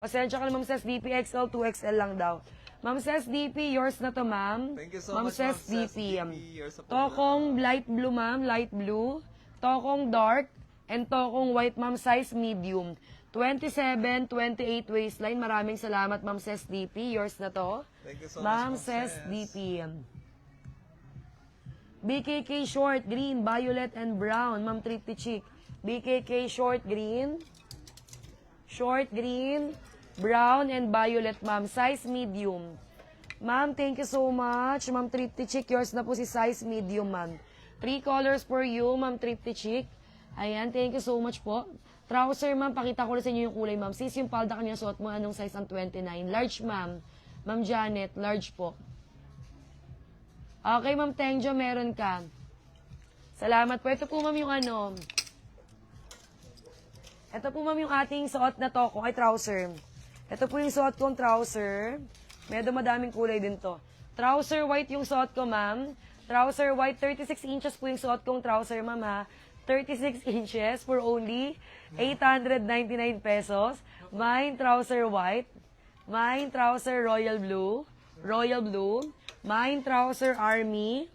Pasensya ka na, Ma'am Ses DP, XL, 2XL lang daw. Ma'am Ses DP, yours na to, ma'am. Thank you so Ma'am much, Ses Ma'am Ses DP. DP. Yours na po, Tokong light blue, ma'am, light blue. Tokong dark, and tokong white, ma'am, size medium. 27, 28 waistline. Maraming salamat, Ma'am Ses DP. Yours na to. Thank you so Ma'am much, Ses DP. BKK short, green, violet, and brown. Ma'am Tripty Chick. BKK short, green, brown, and violet, ma'am. Size medium. Ma'am, thank you so much. Ma'am Tripty Chick, yours na po si size medium, ma'am. 3 colors for you, Ma'am Tripty Chick. Ayan, thank you so much po. Trouser, ma'am, pakita ko na sa inyo yung kulay, ma'am. Sis, yung palda kanina suot mo, anong size ang 29? Large, ma'am. Ma'am Janet, large po. Okay, Ma'am Tengjo, meron ka. Salamat po. Ito po, ma'am, yung ano. Ito po, ma'am, yung ating suot na toko, ay trouser. Ito po yung suot kong trouser. Medyo madaming kulay din to. Trouser white yung suot ko, ma'am. Trouser white, 36 inches po yung suot kong trouser, ma'am, ha. 36 inches for only 899 pesos. Mine trouser white. Mine trouser royal blue. Mine trouser army.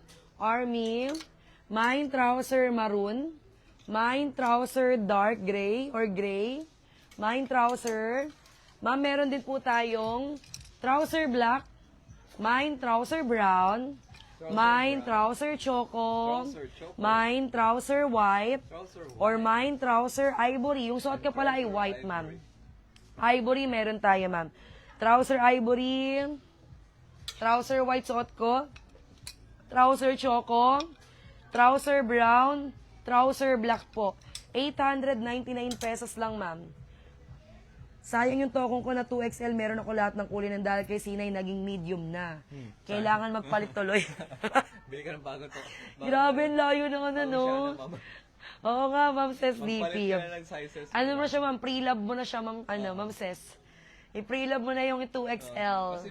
Mine trouser maroon. Mine trouser dark gray or gray. Mine trouser. Ma'am, meron din po tayong trouser black. Mine trouser brown. Mine trouser choco. Mine trouser white. Or mine trouser ivory. Yung suot ka pala ay white, ma'am. Ivory, meron tayo, ma'am. Trouser ivory. Trouser white suot ko. Trouser choco. Trouser brown. Trouser black po. 899 pesos lang, ma'am. Sayang yung tokong ko na 2XL, meron ako lahat ng kulay ng dahil kay Sinay naging medium na. Kailangan magpalit tuloy. Bili ka ng bago to. Grabe, ang layo ng ano, no? Oo nga, Ma'am Ses DP. Magpalit ka na ng sizes. Ano mo siya, ma'am? Pre-love mo na siya, ma'am, Ma'am Ses. I-pre-love mo na yung 2XL.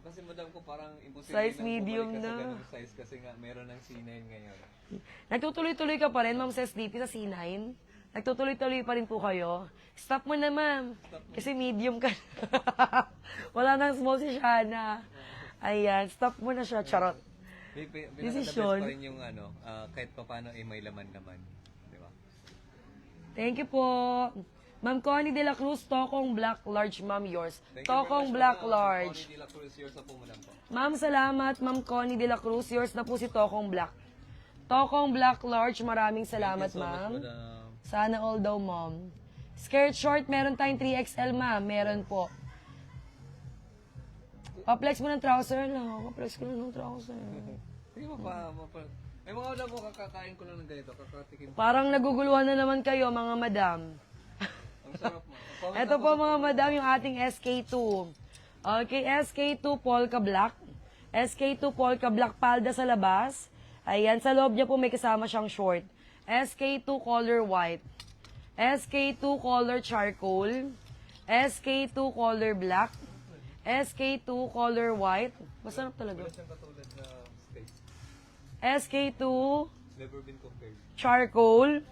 Kasi madam ko parang imposible Size medium bumalik ka na. sa ganung size kasi nga meron ng C9 ngayon. Nagtutuloy-tuloy ka pa rin, Ma'am Ses DP, sa C9? Nagtutuloy-tuloy pa rin po kayo? Stop mo na, ma'am. Kasi medium ka na. Wala nang small si Shana. Ayan, stop mo na siya. Charot. Decision. Pa rin yung ano, kahit pa paano may laman-laman. Di ba? Thank you po. Ma'am Connie De La Cruz, Tokong Black Large, ma'am, yours. Thank you Tokong very much, Black ma'am. Large. Connie De La Cruz, yours na po, madam po. Ma'am, salamat. Ma'am Connie De La Cruz, yours na po si Tokong Black. Tokong Black Large, maraming salamat, Thank you so much, ma'am. madam. Sana all daw, ma'am. Skirt short, meron tayong 3XL, ma'am. Meron po. Pa-flex mo ng trouser. No, pa-flex ko na ng trouser. Sige pa. May mga madam po, kakakain ko lang ng ganito. Kakatikim ko. Parang naguguluhan na naman kayo, mga madam. Ang sarap mo. Comment Ito ako po, sa mga madam, yung ating SK2. Okay, SK2 Polka Black. SK2 Polka Black, palda sa labas. Ayan, sa loob niya po may kasama siyang short. SK2 color white. SK2 color charcoal. SK2 color black. SK2 color white. Masarap talaga. Wala siyang katulad na space. SK2 Never been compared. charcoal.